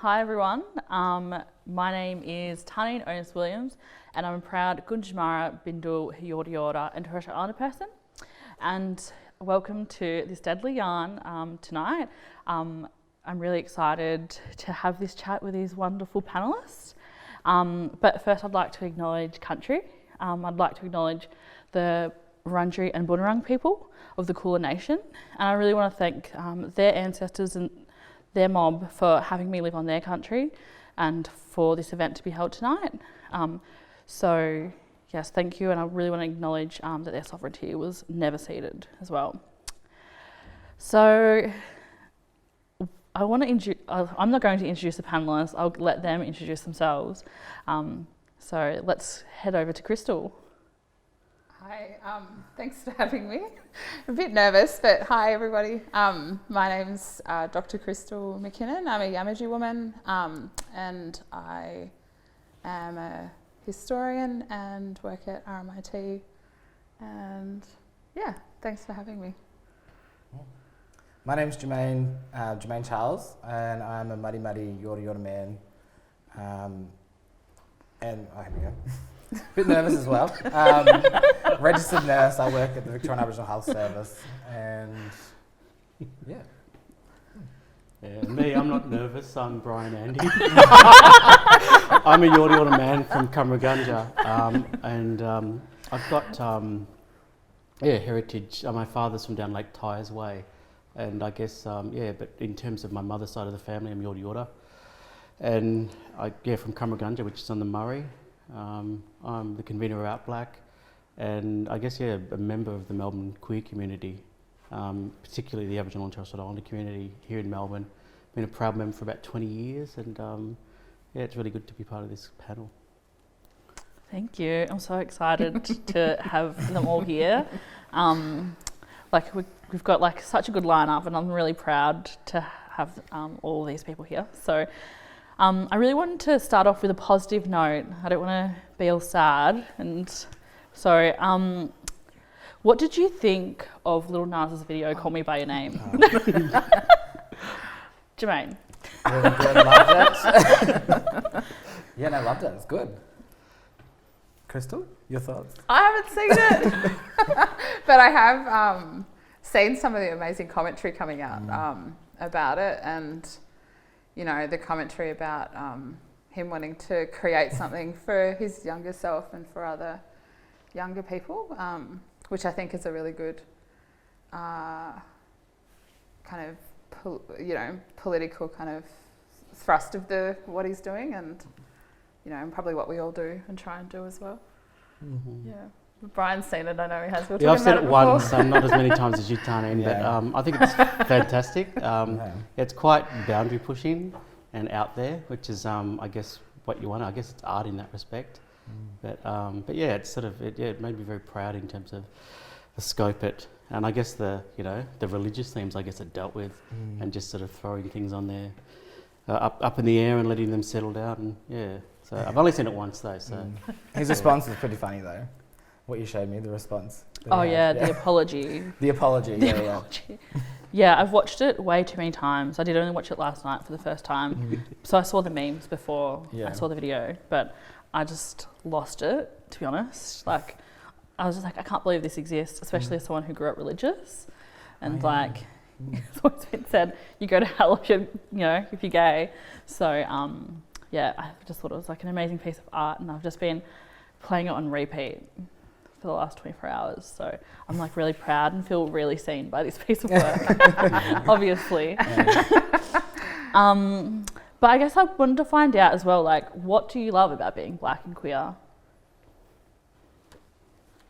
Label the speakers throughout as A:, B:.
A: Hi everyone, my name is Tarneen Onus Williams and I'm a proud Gundjamara, Bindul, Yorta Yorta and Torres Strait Islander person, and welcome to this deadly yarn tonight. I'm really excited to have this chat with these wonderful panellists, but first I'd like to acknowledge country. I'd like to acknowledge the Wurundjeri and Bunurong people of the Kulin Nation, and I really want to thank their ancestors and their mob for having me live on their country and for this event to be held tonight. So yes, thank you, and I really want to acknowledge that their sovereignty was never ceded as well. So I want to I'm not going to introduce the panellists, I'll let them introduce themselves. So let's head over to Crystal.
B: Hi, thanks for having me. I'm a bit nervous, but hi everybody. My name's Dr. Crystal McKinnon. I'm a Yamaji woman, and I am a historian and work at RMIT. And yeah, thanks for having me.
C: My name's Jermaine, Jermaine Charles, and I'm a Muddy Yorta Yorta man. And here we go. Bit nervous as well. Registered nurse. I work at the Victorian Aboriginal Health Service, and yeah.
D: Yeah, me, I'm not nervous. I'm Bryan Andy. I'm a Yorta Yorta man from Cumbergunja, and I've got heritage. My father's from down Lake Tyers Way, and I guess but in terms of my mother's side of the family, I'm Yorta Yorta, and from Cumbergunja, which is on the Murray. I'm the convener of Out Black, and I guess a member of the Melbourne queer community, particularly the Aboriginal and Torres Strait Islander community here in Melbourne. Been a proud member for about 20 years, and it's really good to be part of this panel.
A: Thank you. I'm so excited to have them all here. We've got such a good lineup, and I'm really proud to have all these people here. So. I really wanted to start off with a positive note. I don't want to be all sad. And so, what did you think of Lil Nas's video, Call Me By Your Name? Jermaine?
C: Really good, loved it. Loved it, it's good. Crystal, your thoughts?
B: I haven't seen it, but I have seen some of the amazing commentary coming out about it, and the commentary about him wanting to create something for his younger self and for other younger people, which I think is a really good kind of, political kind of thrust of what he's doing, and probably what we all do and try and do as well.
D: Mm-hmm.
B: Yeah. Bryan's seen it, I know he has.
D: I've seen it once, not as many times as you, Tarneen, but I think it's fantastic. It's quite boundary pushing and out there, which is, I guess, what you want. I guess it's art in that respect. But it's sort of, it made me very proud in terms of the scope and I guess the religious themes, I guess, it dealt with, and just sort of throwing things on there, up in the air and letting them settle down. And so I've only seen it once though. So
C: his response was pretty funny though. What you showed me, the response.
A: The apology.
C: The apology,
A: Yeah, I've watched it way too many times. I did only watch it last night for the first time. So I saw the memes before I saw the video, but I just lost it, to be honest. I was just like, I can't believe this exists, especially as someone who grew up religious. And it's always been said, you go to hell if you're gay. So I just thought it was like an amazing piece of art, and I've just been playing it on repeat for the last 24 hours. So I'm really proud and feel really seen by this piece of work, obviously. But I guess I wanted to find out as well, what do you love about being Black and queer?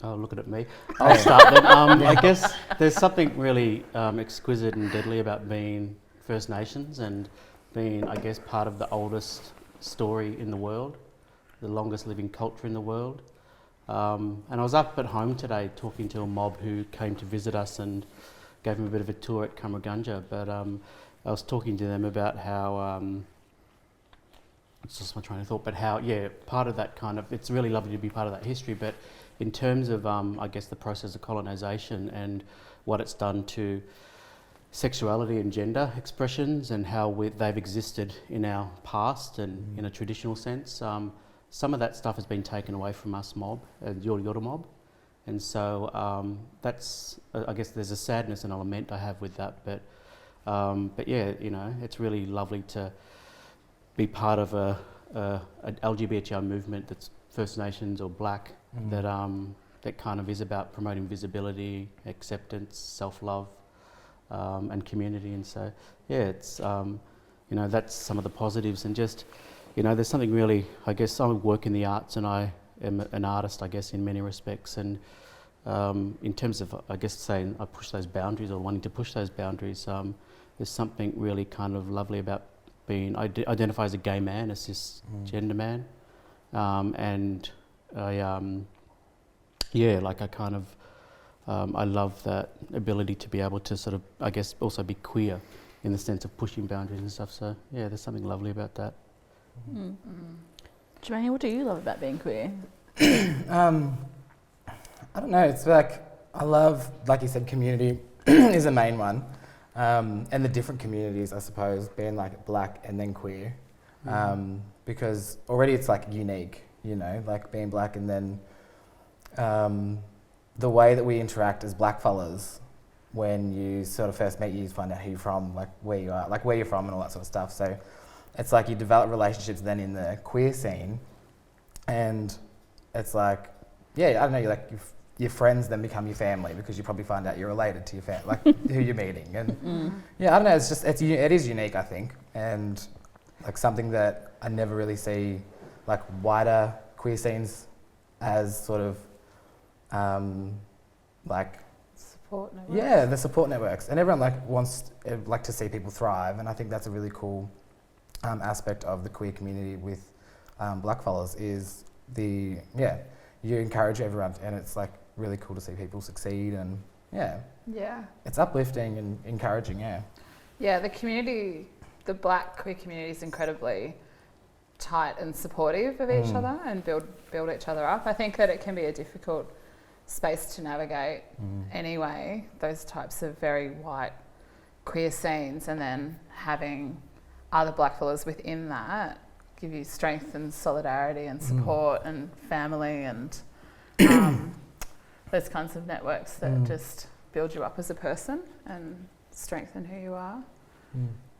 D: Oh, looking at me. I'll start then. I guess there's something really exquisite and deadly about being First Nations and being, I guess, part of the oldest story in the world, the longest living culture in the world. And I was up at home today talking to a mob who came to visit us and gave them a bit of a tour at Cumbergunja. But I was talking to them about how, it's just my train of thought, but how, part of that kind of, it's really lovely to be part of that history, but in terms of, I guess, the process of colonisation and what it's done to sexuality and gender expressions and how they've existed in our past and in a traditional sense. Some of that stuff has been taken away from us mob, Yorta mob. And so that's, I guess there's a sadness and a lament I have with that. But yeah, you know, it's really lovely to be part of a LGBTQ movement that's First Nations or Black, that kind of is about promoting visibility, acceptance, self-love, and community. And so, yeah, it's, you know, that's some of the positives. And just, you know, there's something really, I guess I work in the arts and I am an artist, I guess, in many respects. And in terms of, I guess, saying I push those boundaries or wanting to push those boundaries, there's something really kind of lovely about being, I identify as a gay man, a cisgender man. And I, yeah, like I kind of, I love that ability to be able to sort of, I guess, also be queer in the sense of pushing boundaries and stuff. So yeah, there's something lovely about that.
A: Jermaine, what do you love about being queer?
C: I don't know, it's like, I love, like you said, community is a main one. And the different communities, I suppose, being like Black and then queer. Because already it's like unique, you know, like being Black and then the way that we interact as blackfellas when you sort of first meet, you find out who you're from, like where you are, like where you're from and all that sort of stuff. So it's like you develop relationships then in the queer scene, and it's like, yeah, I don't know, you're like your friends then become your family because you probably find out you're related to your family, like who you're meeting. And yeah, I don't know, it's just, it is unique, I think, and like something that I never really see like wider queer scenes as sort of like
B: support networks.
C: Yeah, the support networks, and everyone like wants like to see people thrive, and I think that's a really cool aspect of the queer community with blackfellas is the you encourage everyone, and it's like really cool to see people succeed, and it's uplifting and encouraging.
B: The community, the Black queer community is incredibly tight and supportive of each other and build each other up. I think that it can be a difficult space to navigate anyway, those types of very white queer scenes, and then having other blackfellas within that give you strength and solidarity and support and family and those kinds of networks that just build you up as a person and strengthen who you are.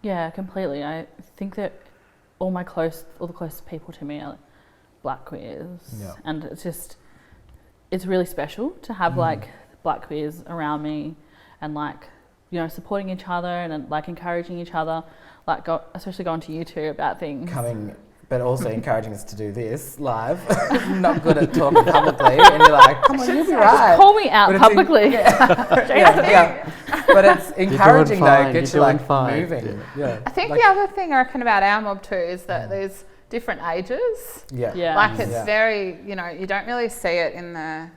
A: Yeah, completely. I think that all the closest people to me are Black queers, and it's really special to have like Black queers around me, and like, you know, supporting each other and like encouraging each other, like especially going to you two about things.
C: But also encouraging us to do this live. Not good at talking publicly, and you're like, come on, you'll be right.
A: Just call me out publicly.
C: But it's encouraging though, gets you like moving.
B: I think the other thing I reckon about our mob too is that there's different ages. Like it's very, you know, you don't really see it in the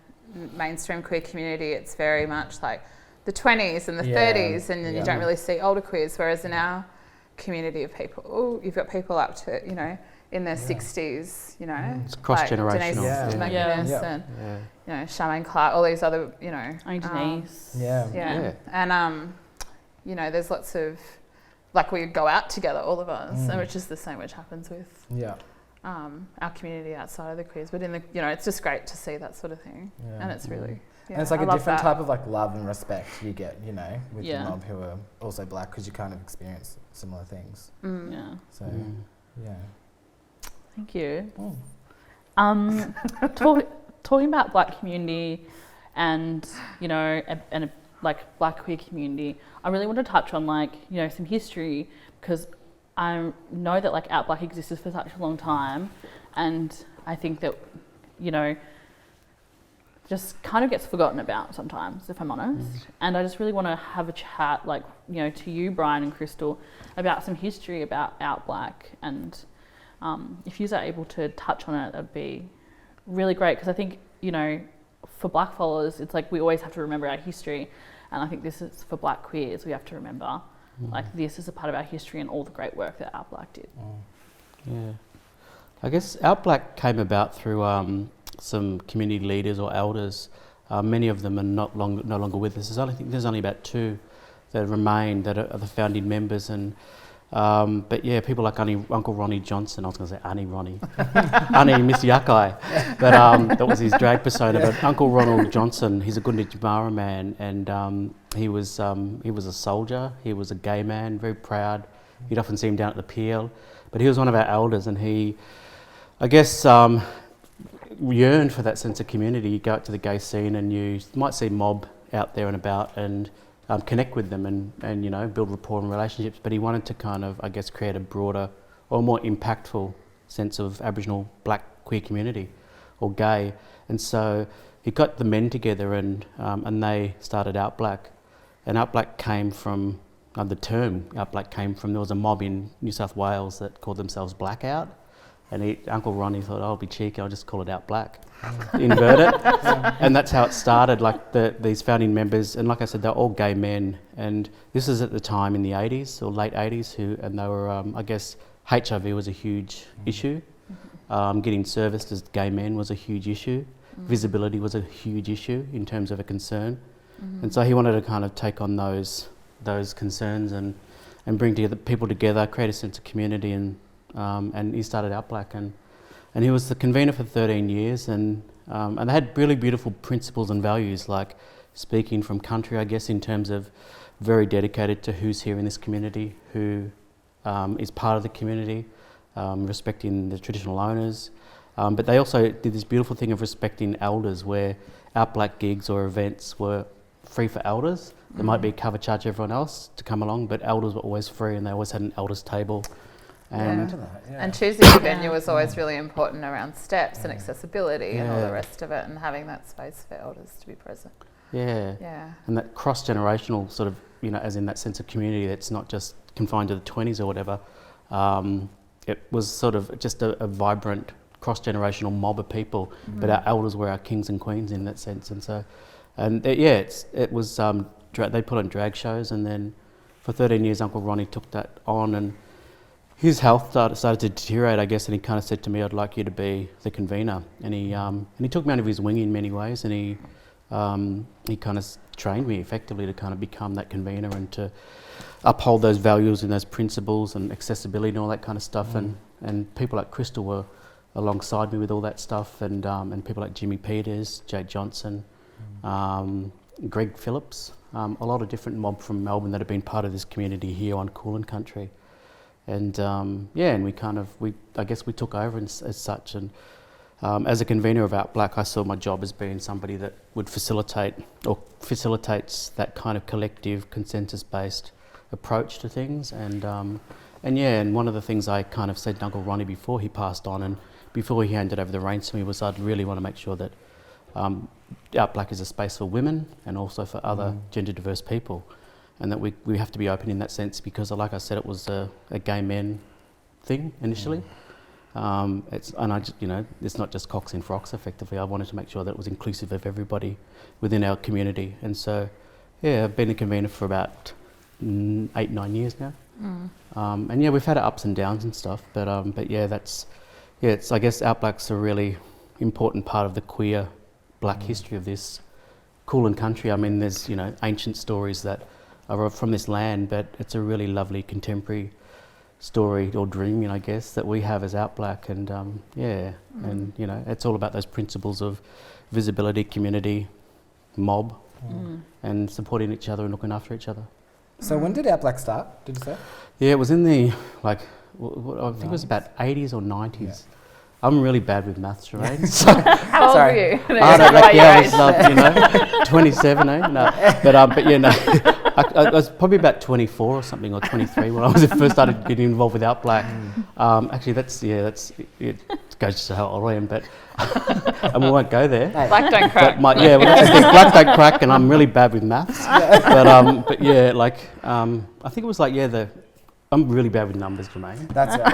B: mainstream queer community. It's very much like the 20s and the 30s, and then you don't really see older queers, whereas in our community of people, you've got people up to, you know, in their 60s, you know.
D: It's cross-generational.
B: Denise McKinnon and, you know, Charmaine Clark, all these other, you know.
A: Denise.
B: And, you know, there's lots of, like we go out together, all of us, and which is the same which happens with our community outside of the queers. But in the, you know, it's just great to see that sort of thing. And it's really,
C: and it's like a different type of like love and respect you get, you know, with the mob who are also Black, because you kind of experience similar things. So,
A: Thank you. Talking about Black community and, you know, and like Black queer community, I really want to touch on like, you know, some history, because I know that like Out Black existed for such a long time, and I think that, you know, just kind of gets forgotten about sometimes, if I'm honest. And I just really want to have a chat, like, you know, to you, Bryan and Crystal, about some history about Out Black, and if you are able to touch on it, that'd be really great, because I think, you know, for Black followers, it's like we always have to remember our history, and I think this is for Black queers, we have to remember like this is a part of our history and all the great work that Out Black did.
D: I guess Out Black came about through some community leaders or elders. Many of them are no longer with us. I think there's only about two that remain that are the founding members. And but yeah, people like Uncle Ronnie Johnson. I was going to say Auntie Ronnie, Auntie Miss Yakai, but that was his drag persona. But Uncle Ronald Johnson, he's a Gunditjmara man, and he was a soldier. He was a gay man, very proud. You'd often see him down at the pier, but he was one of our elders, and he, I guess, yearned for that sense of community. You go out to the gay scene, and you might see mob out there and about, and connect with them and you know, build rapport and relationships. But he wanted to kind of, I guess, create a broader or more impactful sense of Aboriginal black queer community or gay. And so he got the men together and they started Out Black. And Out Black came from, the term Out Black came from, there was a mob in New South Wales that called themselves Blackout. And Uncle Ronnie thought, oh, I'll be cheeky, I'll just call it Out Black, invert it. And that's how it started, like these founding members, and like I said, they're all gay men. And this is at the time in the 80s or late 80s, and they were, I guess, HIV was a huge issue. Getting serviced as gay men was a huge issue. Visibility was a huge issue in terms of a concern. And so he wanted to kind of take on those concerns and bring people together, create a sense of community, and he started Out Black, and he was the convener for 13 years, and they had really beautiful principles and values, like speaking from country, I guess, in terms of very dedicated to who's here in this community, who is part of the community, respecting the traditional owners, but they also did this beautiful thing of respecting elders, where Out Black gigs or events were free for elders. There might be a cover charge everyone else to come along, but elders were always free, and they always had an elders table.
B: And choosing the venue was always really important around steps and accessibility and all the rest of it, and having that space for elders to be present. And that cross-generational sort of, you know, as in that sense of community that's not just confined to the 20s or whatever. It was sort of just a vibrant cross-generational mob of people, but our elders were our kings and queens in that sense. And so, it was, they put on drag shows, and then for 13 years Uncle Ronnie took that on, and his health started to deteriorate, I guess, and he kind of said to me, I'd like you to be the convener. And he took me under his wing in many ways, and he kind of trained me effectively to kind of become that convener and to uphold those values and those principles and accessibility and all that kind of stuff. And people like Crystal were alongside me with all that stuff, and people like Jimmy Peters, Jade Johnson, Greg Phillips, a lot of different mob from Melbourne that have been part of this community here on Kulin Country. And and I guess we took over as such. And as a convener of Out Black, I saw my job as being somebody that would facilitates that kind of collective, consensus-based approach to things. And one of the things I kind of said to Uncle Ronnie before he passed on, and before he handed over the reins to me, was I'd really want to make sure that Out Black is a space for women and also for other gender diverse people. And that we have to be open in that sense, because, like I said, it was a gay men thing initially. It's not just cocks and frocks. Effectively, I wanted to make sure that it was inclusive of everybody within our community. And so, I've been a convener for about 8-9 years now. We've had ups and downs and stuff. But it's, I guess Out Black's a really important part of the queer black history of this Kulin Country. I mean, there's ancient stories that are from this land, but it's a really lovely contemporary story or dream, I guess, that we have as Out Black. And and it's all about those principles of visibility, community, mob, and supporting each other and looking after each other.
C: So when did Out Black start, did you say?
D: Yeah, it was in the, I think it was about 80s or 90s. Yeah. I'm really bad with maths, Jermaine. So
B: how old were you?
D: I was 27, No, I was probably about 24 or something, or 23 when I first started getting involved with Out Black. Actually, it goes to show how old I am, but and we won't go there.
B: Black don't crack.
D: Black don't crack, and I'm really bad with maths. But I think it was I'm really bad with numbers, Jermaine.
C: That's good.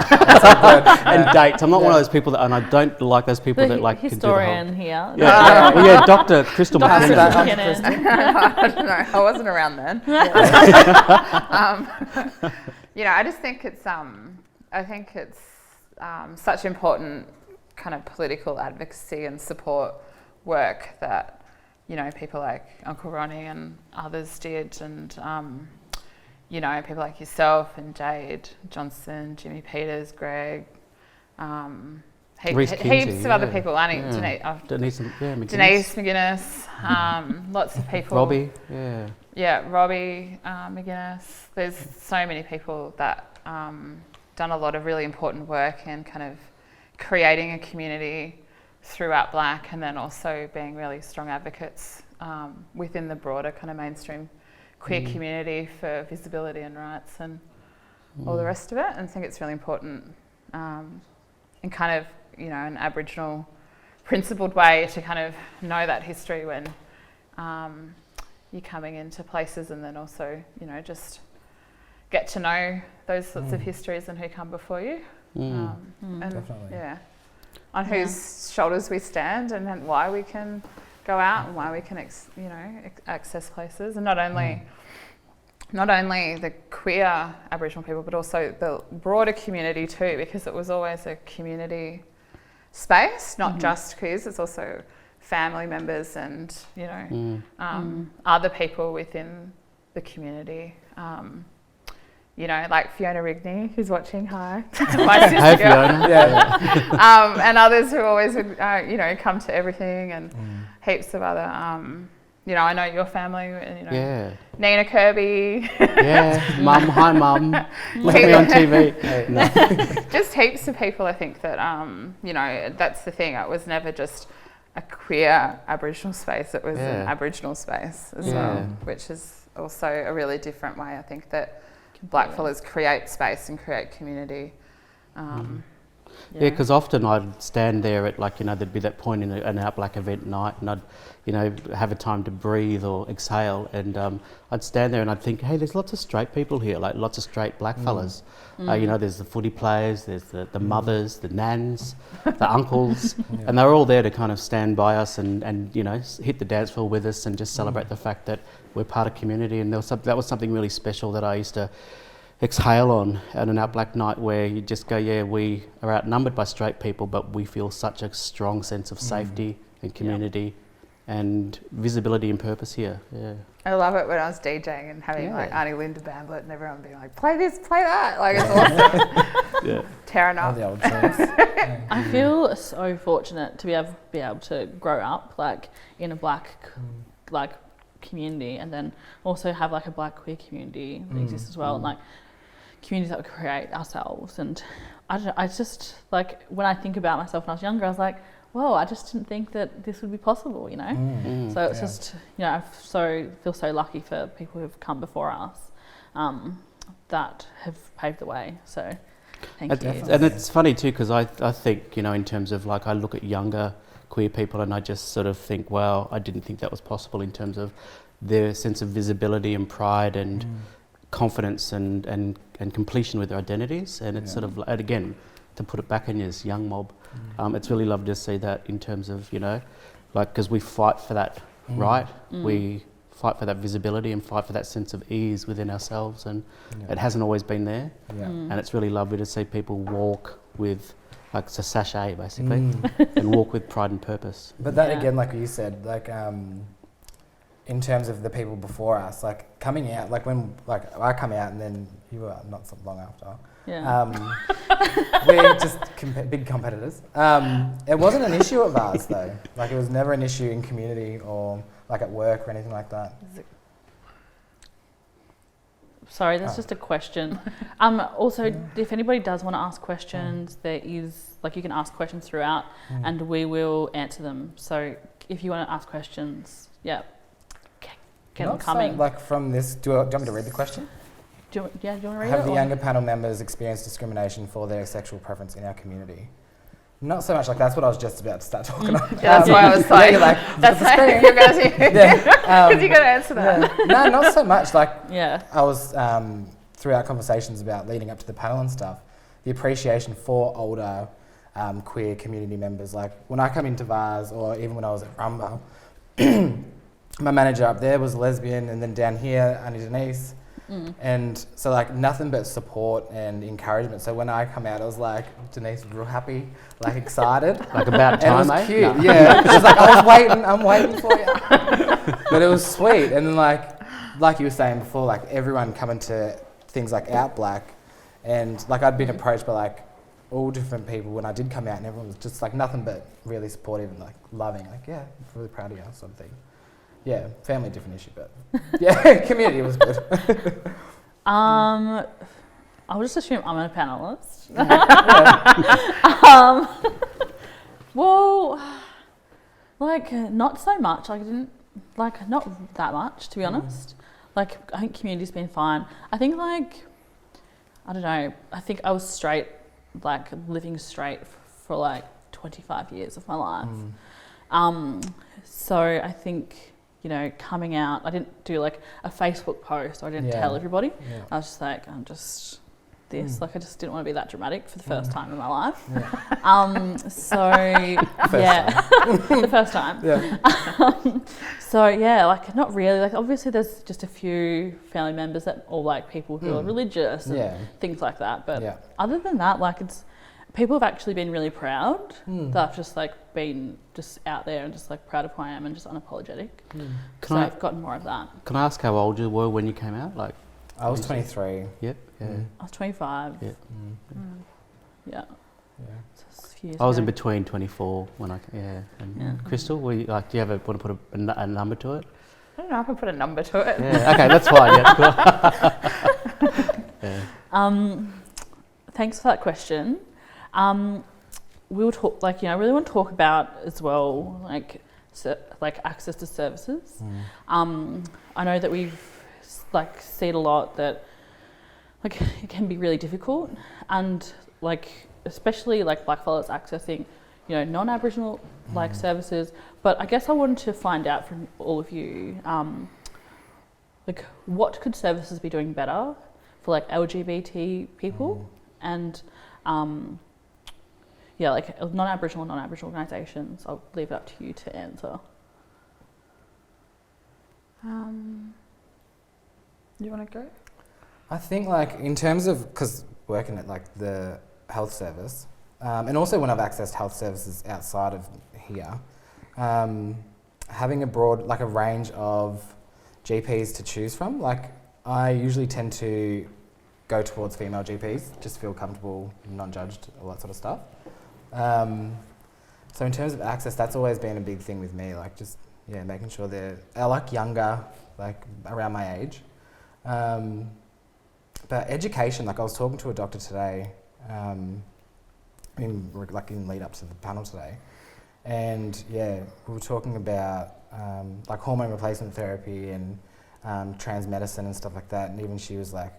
D: And dates. I'm not one of those people and I don't like those people that like
A: historian
D: can do the whole,
A: here.
D: Dr. Crystal McKinnon.
B: I don't know. I wasn't around then. I just think it's such important kind of political advocacy and support work that people like Uncle Ronnie and others did, and you know, people like yourself and Jade Johnson, Jimmy Peters, Greg,
D: Reece Kinsey,
B: heaps of other people.
D: Denise
B: McGuinness, lots of people.
D: Robbie,
B: Robbie McGuinness. There's so many people that done a lot of really important work in kind of creating a community throughout Black, and then also being really strong advocates within the broader kind of mainstream queer community for visibility and rights and all the rest of it. And I think it's really important in kind of, you know, an Aboriginal principled way to kind of know that history when you're coming into places, and then also, you know, just get to know those sorts of histories and who come before you. And
C: Definitely.
B: On whose shoulders we stand, and why we can go out and why we can access places, and not only the queer Aboriginal people, but also the broader community too, because it was always a community space, not just queers. It's also family members and, you know, other people within the community. You know, like Fiona Rigney, who's watching, hi, my sister.
D: Hey, Fiona.
B: And others who always would, you know, come to everything, and heaps of other, you know, I know your family, you know, Nina Kirby.
D: Mum, hi Mum, look at me on TV.
B: Just heaps of people, I think, that, you know, that's the thing, it was never just a queer Aboriginal space, it was an Aboriginal space as well, which is also a really different way, I think, that blackfellas create space and create community.
D: Because often I'd stand there at, like, you know, there'd be that point in an Out Black event night, and I'd, you know, have a time to breathe or exhale, and I'd stand there and I'd think, hey, there's lots of straight people here, like lots of straight black fellas. You know, there's the footy players, there's the mothers, the nans, the uncles, and they're all there to kind of stand by us and you know, hit the dance floor with us and just celebrate the fact that we're part of community. And that was something really special that I used to exhale on at an Out Black night, where you just go, yeah, we are outnumbered by straight people, but we feel such a strong sense of safety and community and visibility and purpose here.
B: I love it when I was DJing and having like Auntie Linda Bamblet and everyone being like, play this, play that, like it's awesome. Tearing up.
C: All the old tunes.
A: I feel so fortunate to be able to grow up like in a black like community, and then also have like a black queer community that exists as well, and like communities that we create ourselves. And I just like, when I think about myself when I was younger, I was like, whoa, I just didn't think that this would be possible, you know. So it's just, you know, I feel so lucky for people who've come before us that have paved the way. So thank you.
D: And it's funny too, because I think, you know, in terms of like, I look at younger queer people and I just sort of think, wow, I didn't think that was possible in terms of their sense of visibility and pride and confidence and completion with their identities. And it's sort of, and again, to put it back in as young mob, it's really lovely to see that in terms of, you know, like, because we fight for that right, we fight for that visibility and fight for that sense of ease within ourselves, and it hasn't always been there. And it's really lovely to see people walk with, like, it's a sachet basically, and walk with pride and purpose.
C: But that again, like you said, like in terms of the people before us, like coming out, like when like I come out and then you were not so long after. We're just big competitors. It wasn't an issue of ours though. Like it was never an issue in community or like at work or anything like that.
A: Sorry, that's just a question. Also, if anybody does want to ask questions, there is, like, you can ask questions throughout and we will answer them. So if you want to ask questions, get them coming.
C: So, like from this, do you want me to read the question?
A: Do you want to read it?
C: Have the younger panel members experienced discrimination for their sexual preference in our community? Not so much, like that's what I was just about to start talking on.
B: That's why I was like,
C: you're like,
B: that's like, you're going to, because you got to answer that.
C: No, not so much. Like,
A: I
C: was throughout conversations about leading up to the panel and stuff, the appreciation for older queer community members. Like when I come into VARS, or even when I was at Rumba, my manager up there was lesbian, and then down here, Auntie Denise. And so like nothing but support and encouragement. So when I come out, I was like, Denise was real happy, like excited.
D: Like about time,
C: and it was cute. No. Yeah. She's like, I'm waiting for you. But it was sweet. And then like, like you were saying before, like everyone coming to things like Out Black, and like I'd been approached by like all different people when I did come out, and everyone was just like nothing but really supportive and like loving, like yeah, I'm really proud of you, sort of thing. Yeah, family different issue, but yeah, community was good.
A: I'll just assume I'm a panelist. Well, like not so much. Like I didn't like not that much, to be honest. Like I think community's been fine. I think like I don't know. I think I was straight, like living straight for like 25 years of my life. So I think, you know, coming out, I didn't do like a Facebook post, or I didn't tell everybody.
C: Yeah.
A: I was just like, I'm just this. Like I just didn't want to be that dramatic for the first time in my life. The first time.
C: Yeah.
A: So yeah, like not really. Like obviously there's just a few family members that, or like people who are religious and things like that. But other than that, like people have actually been really proud that I've just like been just out there and just like proud of who I am and just unapologetic. So I've gotten more of that.
D: Can I ask how old you were when you came out? Like
C: I was 23.
D: Yep. Yeah.
A: I was 25.
D: Yep.
A: Yeah.
C: Yeah.
A: So it's a few years
D: I was in
A: ago.
D: between 24 when I Crystal, were you, like, do you ever want to put a number to it?
B: I don't know if I put a number to it.
D: Yeah. Okay, that's fine. Yeah, cool.
A: Thanks for that question. We will talk, like, you know, I really want to talk about as well, like access to services. I know that we've like seen a lot that like it can be really difficult, and like especially like blackfellas accessing, you know, non-Aboriginal like services. But I guess I wanted to find out from all of you, like what could services be doing better for like LGBT people and like non-Aboriginal organisations. I'll leave it up to you to answer.
B: You want to go?
C: I think like in terms of, because working at like the health service, and also when I've accessed health services outside of here, having a broad, like a range of GPs to choose from, like I usually tend to go towards female GPs, just feel comfortable, non-judged, all that sort of stuff. So in terms of access, that's always been a big thing with me, like just, making sure I like younger, like around my age. But education, like I was talking to a doctor today, in lead up to the panel today, and we were talking about like hormone replacement therapy and trans medicine and stuff like that, and even she was like,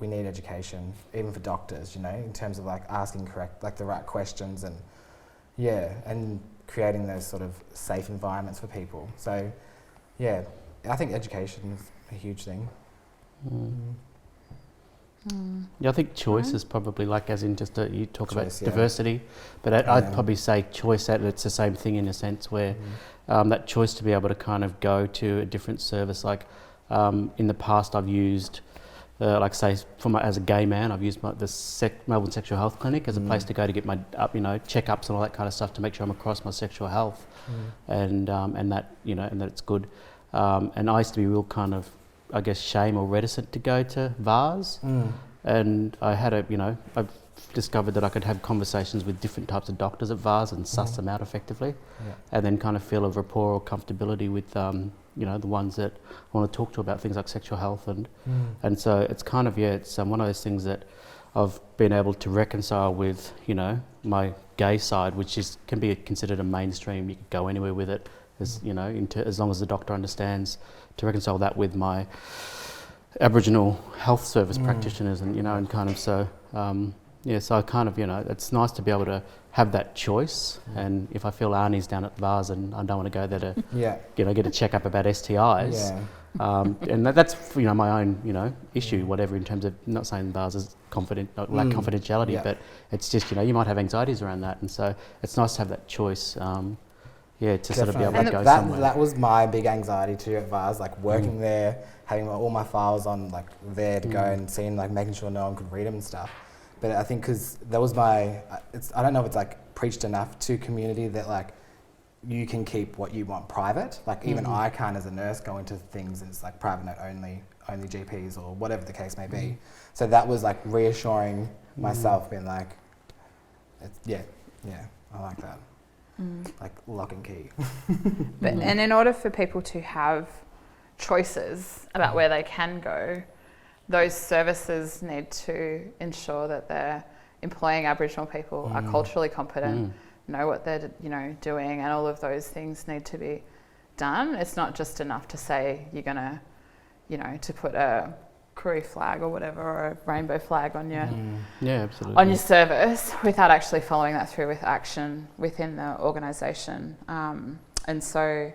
C: we need education, even for doctors, you know, in terms of like asking the right questions and and creating those sort of safe environments for people. So I think education is a huge thing.
D: Yeah, I think choice is probably like, as in just you talk
C: Choice,
D: about diversity, but I'd probably say choice, that it's the same thing in a sense where that choice to be able to kind of go to a different service. Like in the past I've used, like say as a gay man, I've used the Melbourne Sexual Health Clinic as a place to go to get my checkups and all that kind of stuff to make sure I'm across my sexual health and that, and that it's good. And I used to be real kind of, I guess, shame or reticent to go to VARs. And I had I've discovered that I could have conversations with different types of doctors at VARs and suss them out effectively, and then kind of feel a rapport or comfortability with the ones that I want to talk to about things like sexual health and so it's kind of it's one of those things that I've been able to reconcile with my gay side, which can be considered a mainstream. You could go anywhere with it, as as long as the doctor understands, to reconcile that with my Aboriginal health service practitioners and kind of so so I kind of it's nice to be able to have that choice. And if I feel Arnie's down at VARs and I don't want to go there to get a checkup about STIs, and that's my own issue, whatever, in terms of not saying VARs is lack confidentiality, but it's just you might have anxieties around that, and so it's nice to have that choice. To sort of be able to go somewhere.
C: That was my big anxiety too at VARs, like working there, having all my files on like there to go and seeing, like making sure no one could read them and stuff. But I think because that was I don't know if it's like preached enough to community that like you can keep what you want private. Like even I can't, as a nurse, go into things and it's like private note only GPs or whatever the case may be. So that was like reassuring myself, being like, yeah, I like that. Like lock and key.
B: But, and in order for people to have choices about where they can go, those services need to ensure that they're employing Aboriginal people, are culturally competent, know what they're doing, and all of those things need to be done. It's not just enough to say you're gonna, to put a Koori flag or whatever, or a rainbow flag on your on your service, without actually following that through with action within the organisation. And so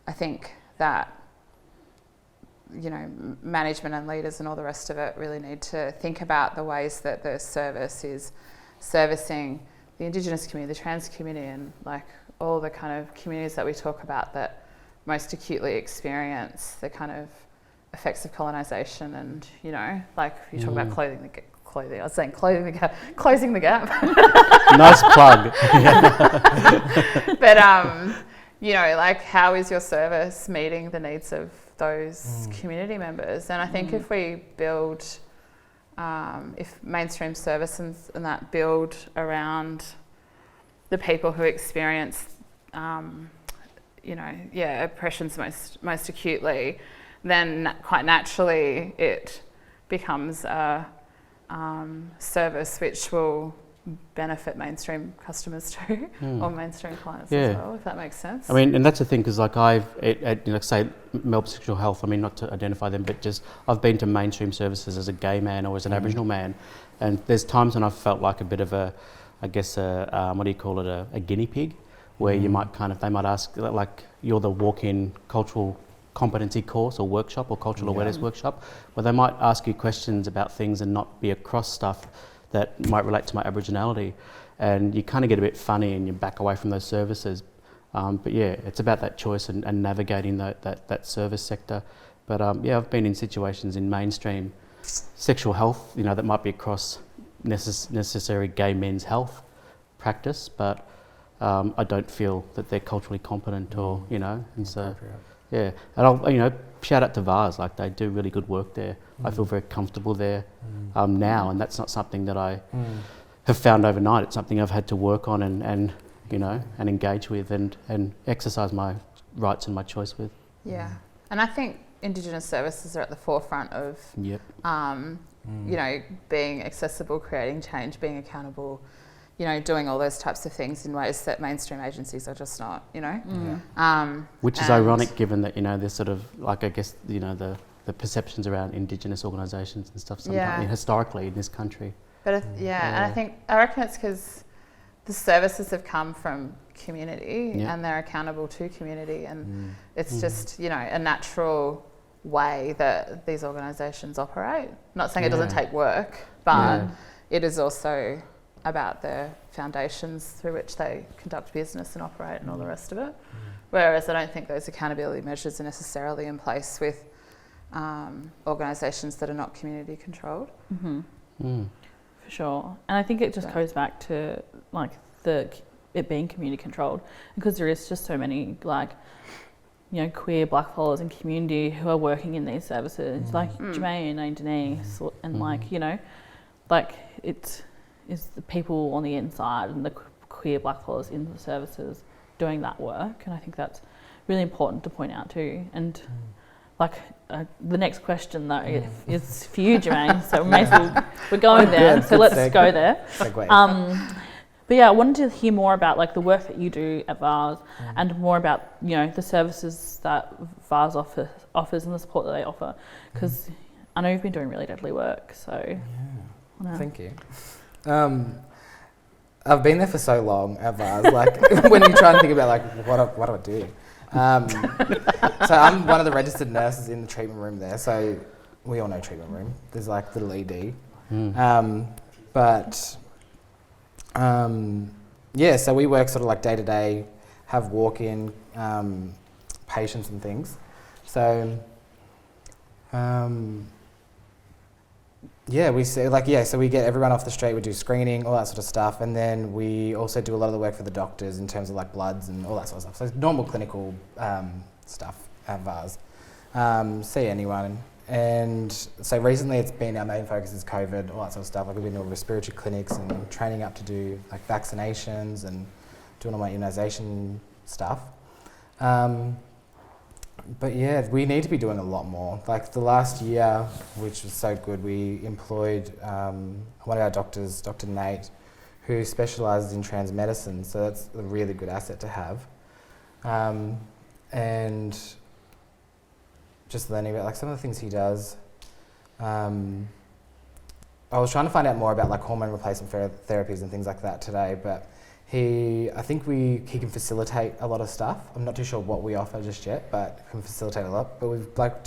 B: I think that management and leaders and all the rest of it really need to think about the ways that the service is servicing the Indigenous community, the trans community, and like all the kind of communities that we talk about that most acutely experience the kind of effects of colonisation. And like you talk about closing the gap.
D: Nice plug.
B: But like how is your service meeting the needs of those community members? And I think if we build, if mainstream services and that build around the people who experience, oppressions most acutely, then quite naturally it becomes a service which will benefit mainstream customers too, or mainstream clients as well, if that makes sense.
D: I mean, and that's the thing, because like say Melbourne Sexual Health, I mean, not to identify them, but just I've been to mainstream services as a gay man or as an Aboriginal man, and there's times when I've felt like a bit of a guinea pig, where you might they might ask, like, you're the walk-in cultural competency course or workshop or cultural awareness workshop, where they might ask you questions about things and not be across stuff that might relate to my Aboriginality, and you kind of get a bit funny and you back away from those services. But yeah, it's about that choice and navigating that service sector. But I've been in situations in mainstream sexual health, that might be across necessary gay men's health practice, but I don't feel that they're culturally competent or, and so, yeah. And I'll, shout out to VARS, like they do really good work there. I feel very comfortable there now, and that's not something that I have found overnight. It's something I've had to work on and engage with and exercise my rights and my choice with.
B: Yeah, and I think Indigenous services are at the forefront of, being accessible, creating change, being accountable, doing all those types of things in ways that mainstream agencies are just not,
D: Which is ironic, given that, there's sort of, like, I guess, the perceptions around Indigenous organisations and stuff sometimes, historically in this country.
B: But and I reckon it's because the services have come from community and they're accountable to community, and it's just, a natural way that these organisations operate. Not saying it doesn't take work, but it is also about the foundations through which they conduct business and operate and all the rest of it. Whereas I don't think those accountability measures are necessarily in place with organisations that are not community controlled.
A: For sure. And I think it just goes back to like it being community controlled, because there is just so many queer black followers in community who are working in these services, like Jermaine and Denise, and it is the people on the inside and the queer black followers in the services doing that work. And I think that's really important to point out too. And the next question though is for you, Jermaine. So we're going there. So let's go there. But yeah, I wanted to hear more about the work that you do at VARS and more about the services that VARS offers and the support that they offer, because I know you've been doing really deadly work. So
C: thank you. I've been there for so long at VARS. When you try and think about what do I do? So I'm one of the registered nurses in the treatment room there. So we all know treatment room. There's little ED. So we work sort of day to day, have walk-in patients and things. So yeah, we say so we get everyone off the street, we do screening, all that sort of stuff, and then we also do a lot of the work for the doctors in terms of like bloods and all that sort of stuff. So it's normal clinical stuff at VARS. See anyone. And so recently it's been our main focus is COVID, all that sort of stuff. Like we've been doing respiratory clinics and training up to do like vaccinations and doing all my immunisation stuff. But yeah, we need to be doing a lot more. Like the last year, which was so good, we employed one of our doctors, Dr. Nate, who specialises in trans medicine. So that's a really good asset to have. And just learning about like some of the things he does. I was trying to find out more about like hormone replacement therapies and things like that today, but I think he can facilitate a lot of stuff. I'm not too sure what we offer just yet, but can facilitate a lot. But we've got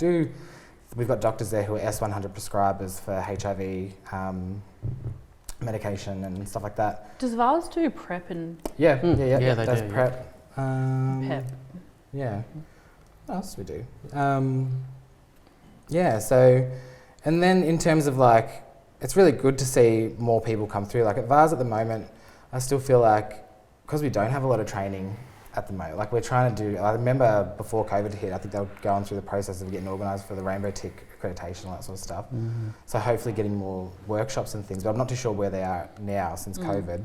C: doctors there who are S100 prescribers for HIV medication and stuff like that.
A: Does VARS do PrEP and
C: Yeah,
D: they
C: does
D: do,
C: PrEP.
A: PEP?
C: Yeah. What else do we do? So, and then in terms of like, it's really good to see more people come through. Like at VARS at the moment, I still feel like, because we don't have a lot of training at the moment, like we're trying to do, I remember before COVID hit, I think they were going through the process of getting organised for the Rainbow Tick accreditation, all that sort of stuff. So hopefully getting more workshops and things, but I'm not too sure where they are now since COVID.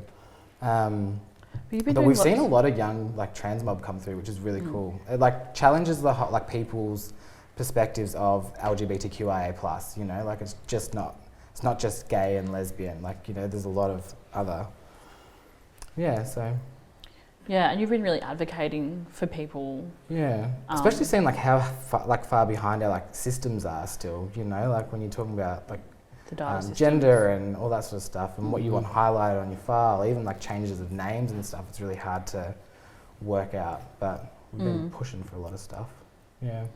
C: But we've seen a lot of young like trans mob come through, which is really cool. It like challenges the like people's perspectives of LGBTQIA+, you know, like it's not just gay and lesbian, like, you know, there's a lot of other,
A: Yeah, and you've been really advocating for people.
C: Yeah, especially seeing like how far behind our like systems are still, you know, like when you're talking about like
A: The
C: gender and all that sort of stuff and what you want highlighted on your file, even like changes of names and stuff, it's really hard to work out, but we've been pushing for a lot of stuff. Yeah.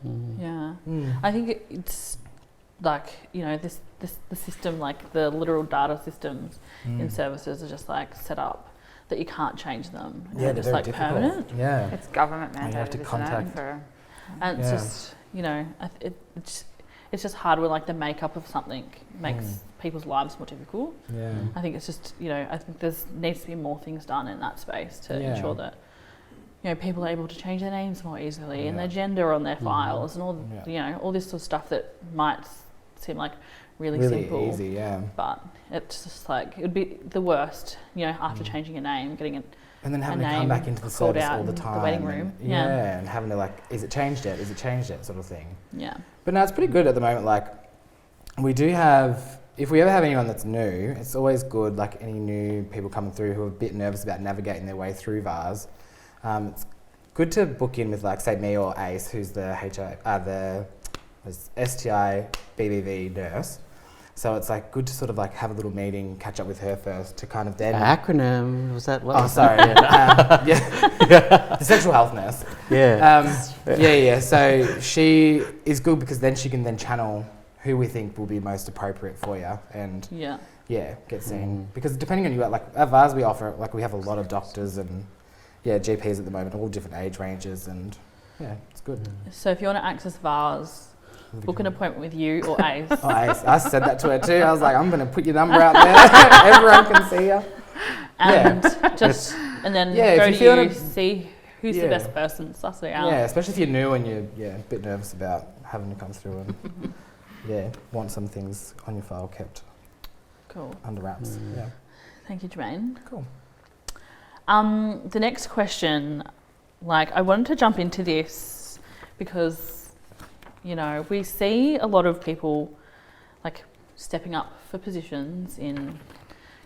A: Yeah. I think it's like, you know, the system, like the literal data systems in services are just like set up that you can't change them.
C: Yeah,
A: they're just like
C: difficult.
A: permanent.
C: Yeah.
B: It's government
C: And you have
B: mandated,
C: to
B: isn't
C: contact-
B: it?
A: And it's just, you know, it's just hard when like the makeup of something makes people's lives more difficult.
C: Yeah.
A: I think it's just, you know, I think there's needs to be more things done in that space to ensure that, you know, people are able to change their names more easily and their gender on their files and all, you know, all this sort of stuff that might seem like really simple.
C: Easy, yeah.
A: But it's just like, it would be the worst, you know, after changing your name, getting it.
C: And then having to come back into the
A: called
C: service
A: out
C: all the
A: in
C: time.
A: the waiting room.
C: And, and having to like, is it changed yet? Is it changed yet? Sort of thing.
A: Yeah.
C: But no, it's pretty good at the moment. Like, we do have, if we ever have anyone that's new, it's always good, like any new people coming through who are a bit nervous about navigating their way through VARS. It's good to book in with like, say me or Ace, who's the STI BBV nurse. So it's like good to sort of like have a little meeting, catch up with her first to kind of then...
D: Acronym, was that what?
C: Oh, sorry. The sexual health nurse.
D: Yeah.
C: So she is good because then she can then channel who we think will be most appropriate for you and get seen. Because depending on you, like at VARS we offer, like we have a lot of doctors and GPs at the moment, all different age ranges and it's good.
A: So if you want to access VARS, book an appointment with you or Ace.
C: Ace. I said that to her too. I was like, I'm going to put your number out there. Everyone can see you.
A: And and then go to you, see who's the best person, suss it out.
C: Yeah, especially if you're new and you're a bit nervous about having to come through and want some things on your file kept under wraps. Yeah.
A: Thank you, Jermaine.
C: Cool.
A: The next question, like I wanted to jump into this because, you know, we see a lot of people like stepping up for positions in,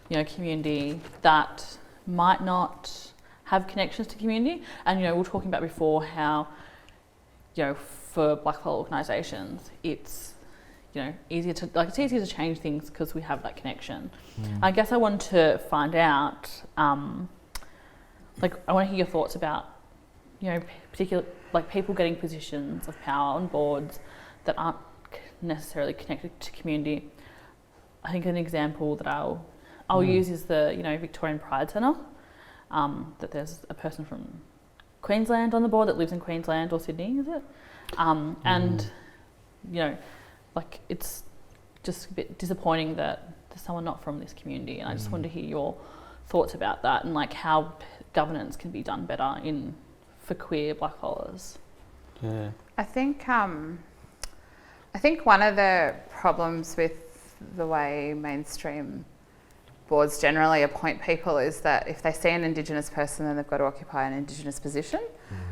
A: you know, community that might not have connections to community. And, you know, we were talking about before how, you know, for blackfellow organisations, it's, you know, it's easier to change things because we have that connection. I guess I wanted to find out, I want to hear your thoughts about, you know, particular like people getting positions of power on boards that aren't necessarily connected to community. I think an example that I'll use is the, you know, Victorian Pride Centre. That there's a person from Queensland on the board that lives in Queensland or Sydney, is it? And you know, like it's just a bit disappointing that there's someone not from this community, and I just wanted to hear your thoughts about that and like how governance can be done better for queer blackfellas.
D: Yeah.
B: I think one of the problems with the way mainstream boards generally appoint people is that if they see an Indigenous person, then they've got to occupy an Indigenous position,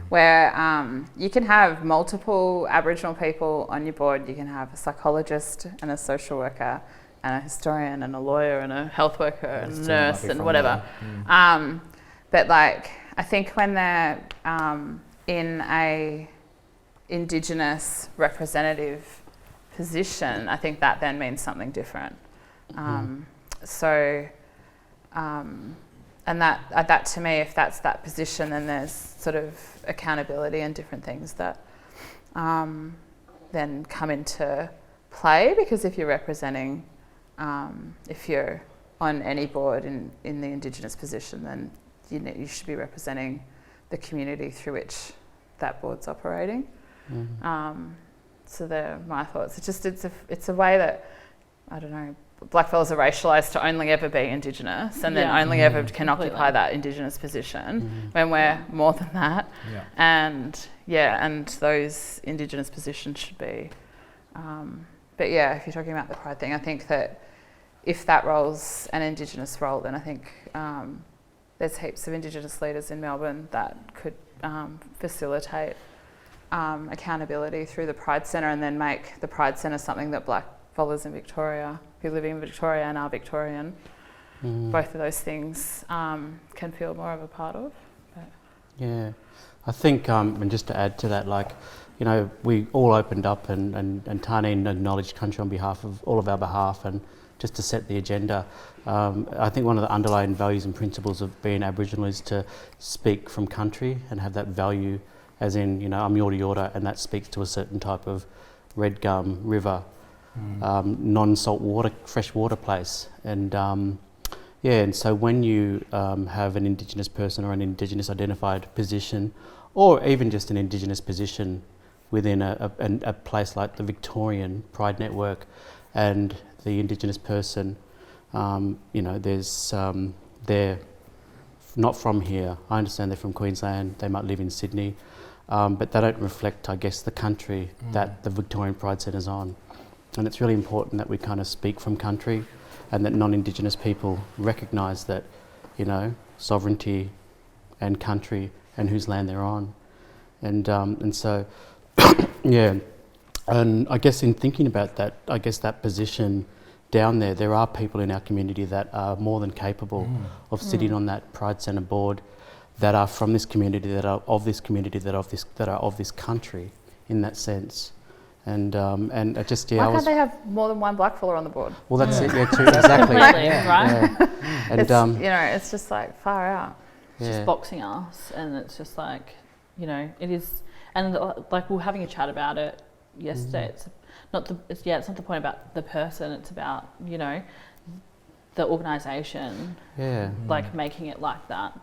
B: where you can have multiple Aboriginal people on your board. You can have a psychologist and a social worker and a historian and a lawyer and a health worker and a nurse and whatever. But like, I think when they're in a Indigenous representative position, I think that then means something different. And that to me, if that's that position, then there's sort of accountability and different things that then come into play, because if you're representing, if you're on any board in the Indigenous position, then you should be representing the community through which that board's operating. So they're my thoughts. It's a way that, I don't know, blackfellas are racialised to only ever be Indigenous and then only ever can occupy that Indigenous position when we're more than that. And those Indigenous positions should be. But yeah, if you're talking about the Pride thing, I think that if that role's an Indigenous role, then I think there's heaps of Indigenous leaders in Melbourne that could facilitate accountability through the Pride Centre, and then make the Pride Centre something that blackfellas in Victoria, who live in Victoria and are Victorian, both of those things can feel more of a part of. But.
D: Yeah, I think, and just to add to that, like, you know, we all opened up and Tarneen acknowledged country on behalf of all of our behalf, and just to set the agenda. I think one of the underlying values and principles of being Aboriginal is to speak from country and have that value, as in, you know, I'm Yorta Yorta, and that speaks to a certain type of red gum river, non-salt water, fresh water place. And and so when you have an Indigenous person or an Indigenous identified position, or even just an Indigenous position within a place like the Victorian Pride Network, and the Indigenous person, you know, they're not from here. I understand they're from Queensland, they might live in Sydney, but they don't reflect, I guess, the country that the Victorian Pride Centre's on. And it's really important that we kind of speak from country, and that non-Indigenous people recognise that, you know, sovereignty and country and whose land they're on. And so, yeah, and I guess in thinking about that, I guess that position down there are people in our community that are more than capable of sitting on that Pride Centre board, that are from this community, that are of this community, that are of this country, in that sense. And I just
B: Why can't they have more than one blackfella on the board?
D: Well, that's it. Yeah, true. Exactly.
A: Right?
D: Yeah. And
B: It's, you know, it's just like far out.
A: It's just boxing us, and it's just like, you know, it is. And like, we were having a chat about it yesterday. It's not the point about the person. It's about, you know, the organisation.
D: Yeah.
A: Like making it like that,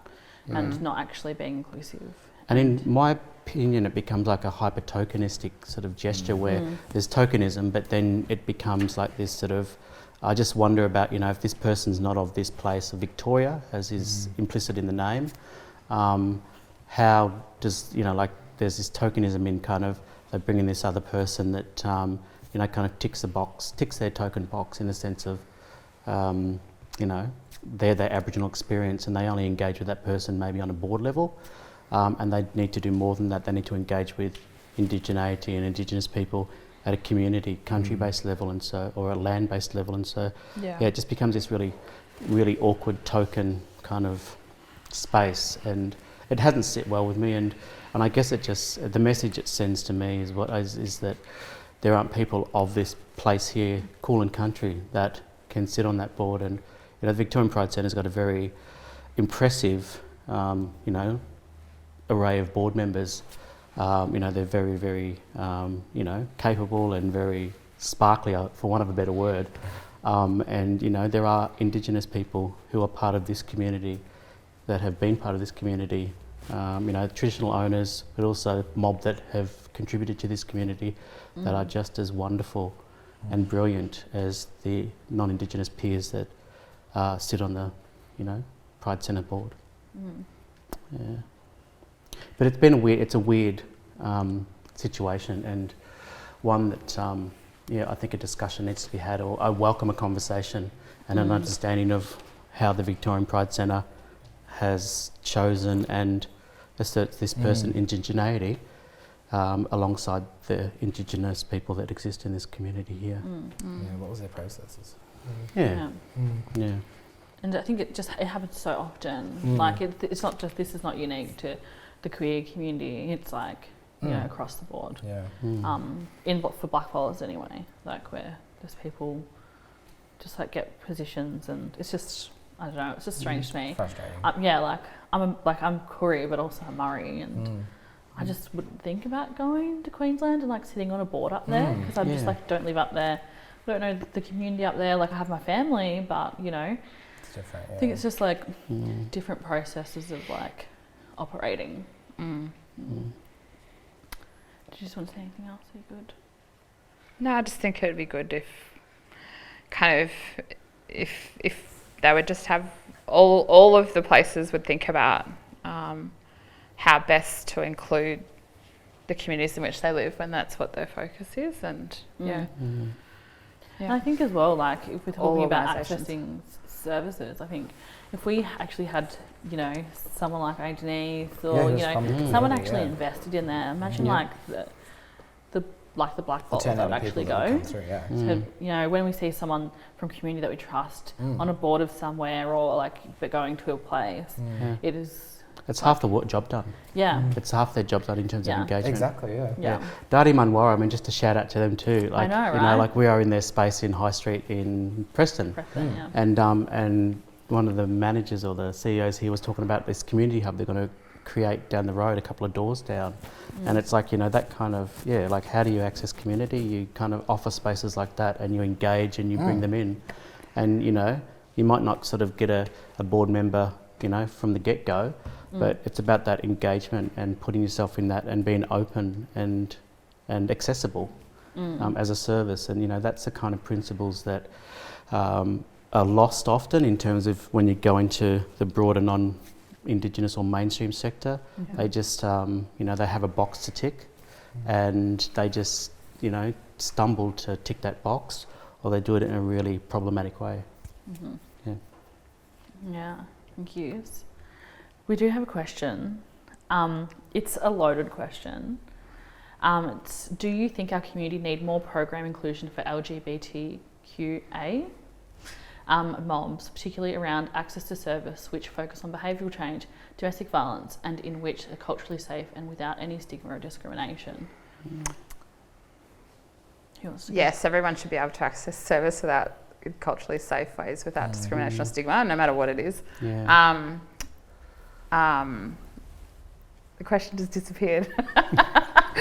A: and not actually being inclusive.
D: And in my opinion, it becomes like a hyper-tokenistic sort of gesture where there's tokenism, but then it becomes like this sort of, I just wonder about, you know, if this person's not of this place of Victoria, as is implicit in the name, how does, you know, like there's this tokenism in kind of, they bring in this other person that, you know, kind of ticks their token box in the sense of, you know, they're their Aboriginal experience and they only engage with that person maybe on a board level. And they need to do more than that. They need to engage with indigeneity and Indigenous people at a community, country-based level, and so, or a land-based level, and so, it just becomes this really, really awkward token kind of space, and it hasn't sit well with me. And I guess it just, the message it sends to me is that there aren't people of this place here, Coolin Country, that can sit on that board. And you know, the Victorian Pride Centre's got a very impressive, you know, array of board members. You know, they're very, very, you know, capable and very sparkly, for want of a better word. And, you know, there are Indigenous people who are part of this community, that have been part of this community. You know, traditional owners, but also mob that have contributed to this community that are just as wonderful. and brilliant as the non-Indigenous peers that sit on the, Pride Centre board. Yeah. But it's been a weird situation, and one that, I think a discussion needs to be had, or I welcome a conversation and an understanding of how the Victorian Pride Centre has chosen and asserts this person indigeneity alongside the Indigenous people that exist in this community here.
C: Yeah, what was their processes?
D: Yeah.
A: And I think it happens so often. Like it's not just, this is not unique to the queer community. It's like across the board.
C: Yeah.
A: For blackfellas anyway, like where there's people just like get positions, and it's just, I don't know, it's just strange to me.
C: Frustrating.
A: I'm Koori, but also a Murray, and I just wouldn't think about going to Queensland and like sitting on a board up there, because I just like don't live up there. I don't know the community up there. Like I have my family, but
C: It's different. Yeah.
A: I think it's just like different processes of like operating. Do you just want to say anything else? Are you good?
B: No, I just think it would be good if they would just have all of the places would think about how best to include the communities in which they live when that's what their focus is, and
A: And I think as well, like if we're talking about
B: organisations.
A: accessing services, I think if we actually had, someone like Denise or someone actually invested in there, imagine like the black box that would actually go. So, when we see someone from community that we trust on a board of somewhere, or like but going to a place, it is.
D: It's half the job done.
A: Yeah.
D: It's half their job done in terms of engagement.
C: Exactly. Yeah.
D: Dadi Manwara, I mean, just a shout out to them too. Like,
A: I know, right?
D: Like we are in their space in High Street in Preston. And one of the managers or the CEOs here was talking about this community hub they're going to create down the road, a couple of doors down. And it's like, that kind of, like how do you access community? You kind of offer spaces like that, and you engage and you bring them in. And, you might not sort of get a board member, from the get-go, but it's about that engagement and putting yourself in that and being open and accessible as a service. And, that's the kind of principles that are lost often in terms of when you go into the broader non-Indigenous or mainstream sector. They just, they have a box to tick and they just, stumble to tick that box, or they do it in a really problematic way.
A: Yeah, thank you. We do have a question. It's a loaded question. It's, do you think our community need more program inclusion for LGBTQIA mobs, particularly around access to service which focus on behavioural change, domestic violence, and in which are culturally safe and without any stigma or discrimination? Who wants to go?
B: Yes, everyone should be able to access service without culturally safe ways, without discrimination or stigma, no matter what it is. The question just disappeared.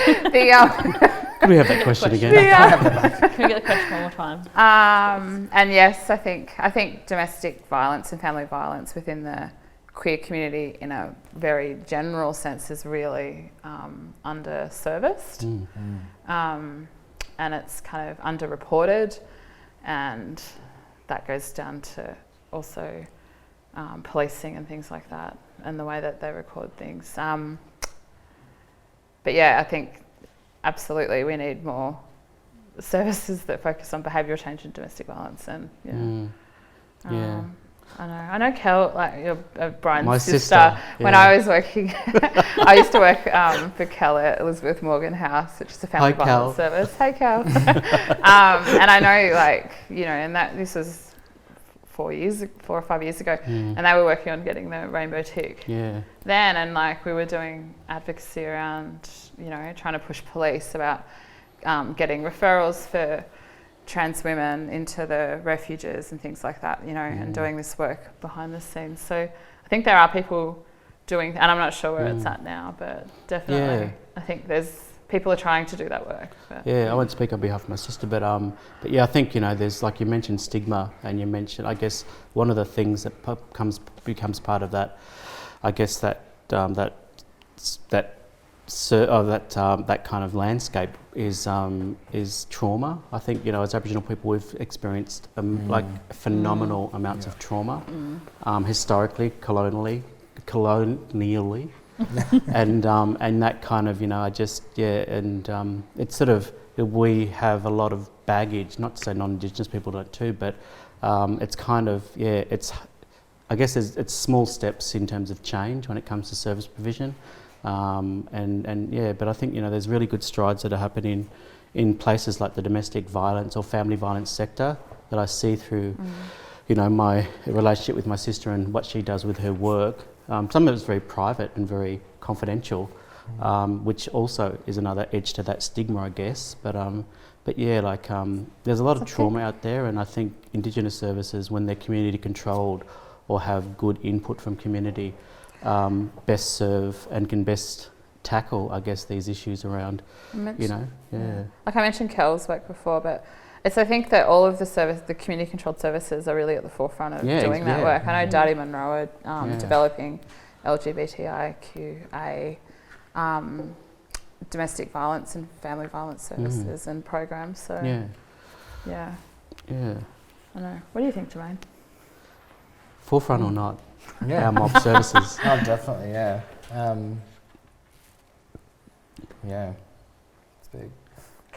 D: Could we have that question again?
A: Can we get the question one more time?
B: And yes, I think domestic violence and family violence within the queer community, in a very general sense, is really underserviced, and it's kind of underreported, and that goes down to also policing and things like that, and the way that they record things. But yeah, I think absolutely we need more services that focus on behavioural change and domestic violence. And I know Kel, like Bryan's
D: My
B: sister. When I was working, I used to work for Kel at Elizabeth Morgan House, which is a family violence service. Hey Kel. And I know, and that this was 4 or 5 years ago, and they were working on getting the rainbow tick then, and we were doing advocacy around trying to push police about getting referrals for trans women into the refuges and things like that, and doing this work behind the scenes. So I think there are people doing, and I'm not sure where it's at now, but definitely I think people are trying to do that work. But.
D: I won't speak on behalf of my sister, but yeah, I think there's, like you mentioned, stigma, and you mentioned, I guess one of the things that becomes part of that, I guess that that kind of landscape is trauma. I think, you know, as Aboriginal people, we've experienced like phenomenal amounts of trauma, historically, colonially, and that kind of, you know, it's sort of, we have a lot of baggage. Not to say non-Indigenous people don't too, but it's kind of, I guess it's small steps in terms of change when it comes to service provision. But I think, you know, there's really good strides that are happening in places like the domestic violence or family violence sector that I see through, you know, my relationship with my sister and what she does with her work. Some of it's very private and very confidential, which also is another edge to that stigma, I guess. But yeah, like there's a lot of trauma out there, and I think Indigenous services, when they're community controlled or have good input from community, best serve and can best tackle, I guess, these issues around, you know,
B: Like I mentioned Kel's work before, but I think that all of the community controlled services are really at the forefront of doing that work. I know Daddy Munro are developing LGBTQIA domestic violence and family violence services and programs. So yeah. I know. What do you think, Jermaine?
D: Forefront or not? Our mob services.
C: Oh, definitely, yeah. It's big.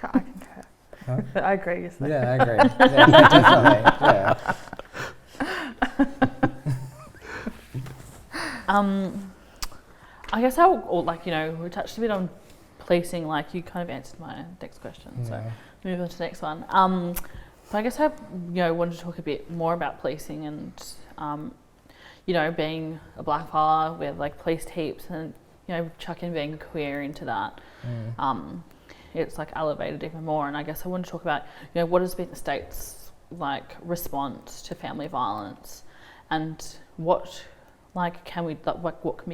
B: I concur.
C: Huh?
B: But I agree.
C: Yeah, I agree. Yeah, definitely.
A: I guess like, you know, we touched a bit on policing, like you kind of answered my next question, so move on to the next one. But I guess I, you know, wanted to talk a bit more about policing and, you know, being a black fella with like policed heaps and, you know, chucking being queer into that. It's like elevated even more. And I guess I want to talk about, you know, what has been the state's like response to family violence, and what can be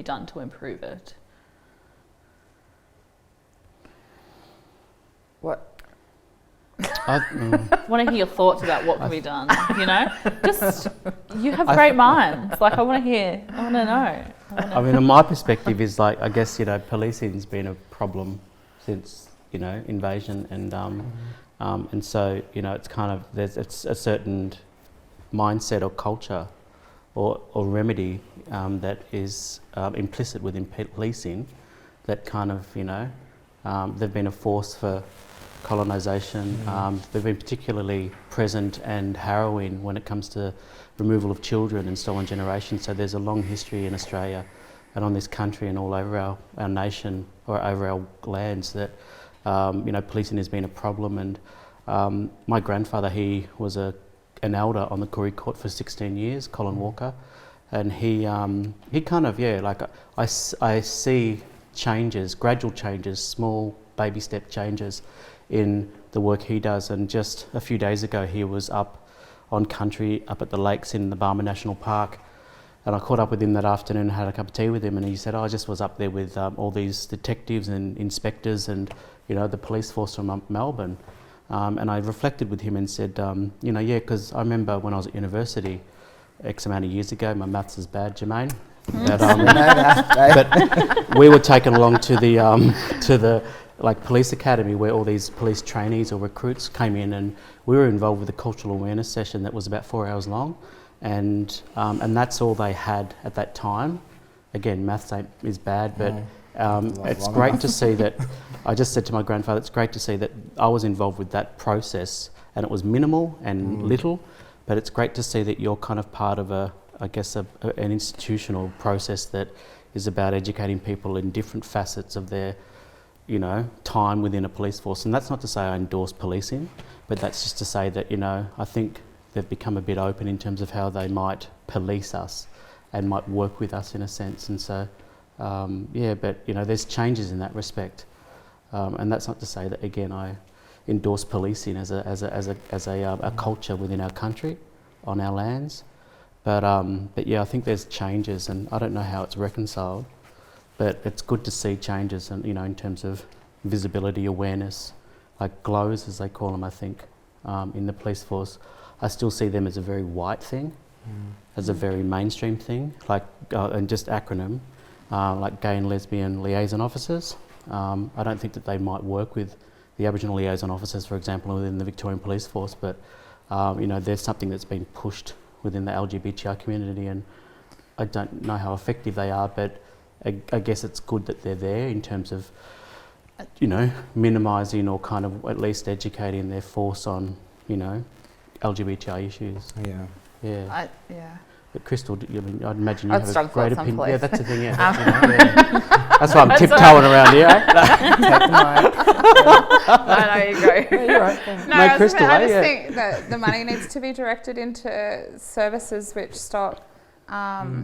A: done to improve it?
B: What?
A: I want to hear your thoughts about what can be done. You know, just you have great minds. Like I want to know.
D: I mean, in my perspective, is like, I guess, you know, policing's been a problem since, you know, invasion, and so, you know, it's kind of it's a certain mindset or culture or remedy that is implicit within policing that kind of, you know, they've been a force for colonisation. They've been particularly present and harrowing when it comes to removal of children and stolen generations. So there's a long history in Australia and on this country and all over our nation or over our lands that, you know, policing has been a problem. And my grandfather, he was an elder on the Koori Court for 16 years, Colin Walker, and he kind of, like I see changes, gradual changes, small baby step changes in the work he does. And just a few days ago, he was up on country, up at the lakes in the Barmah National Park, and I caught up with him that afternoon and had a cup of tea with him, and he said, I just was up there with all these detectives and inspectors and, you know, the police force from Melbourne. And I reflected with him and said, you know, because I remember when I was at university X amount of years ago, my maths is bad, Jermaine, but we were taken along to the like police academy where all these police trainees or recruits came in, and we were involved with a cultural awareness session that was about 4 hours long, and that's all they had at that time. Again, maths is bad, but it's great to see that. I just said to my grandfather, it's great to see that I was involved with that process, and it was minimal and little, but it's great to see that you're kind of part of an institutional process that is about educating people in different facets of their, you know, time within a police force. And that's not to say I endorse policing, but that's just to say that, you know, I think they've become a bit open in terms of how they might police us and might work with us in a sense. And so, but, you know, there's changes in that respect. And that's not to say that, again, I endorse policing as a culture within our country, on our lands. But yeah, I think there's changes, and I don't know how it's reconciled, but it's good to see changes, and, you know, in terms of visibility, awareness, like glows as they call them, I think, in the police force. I still see them as a very white thing, as a very mainstream thing, like and just acronym, like gay and lesbian liaison officers. I don't think that they might work with the Aboriginal liaison officers, for example, within the Victorian Police Force, but you know, there's something that's been pushed within the LGBTQI community, and I don't know how effective they are, but I guess it's good that they're there in terms of, you know, minimising or kind of at least educating their force on, you know, LGBTI issues.
C: Yeah.
D: Yeah.
B: Yeah.
D: But Crystal, I mean, I'd imagine you
B: I'd
D: have a
B: struggle
D: great
B: at some
D: opinion.
B: place.
D: Yeah, that's the thing. Yeah, that's why I'm tiptoeing around here.
C: Take the mic.
B: No, you go.
C: Yeah, you're right.
B: No,
D: No, Crystal,
B: I just
D: yeah.
B: think that the money needs to be directed into services which stop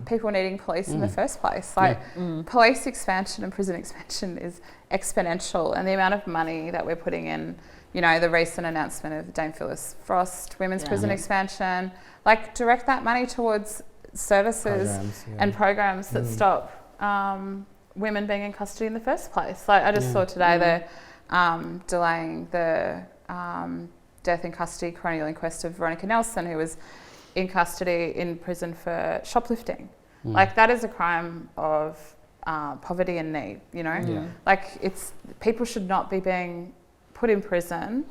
B: people needing police in the first place. Like police expansion and prison expansion is exponential, and the amount of money that we're putting in, you know, the recent announcement of Dame Phyllis Frost, women's prison expansion, like direct that money towards services and programs that stop women being in custody in the first place. Like I just saw today they're delaying the death in custody coronial inquest of Veronica Nelson, who was in custody in prison for shoplifting. Like that is a crime of poverty and need, you know? Like people should not be being put in prison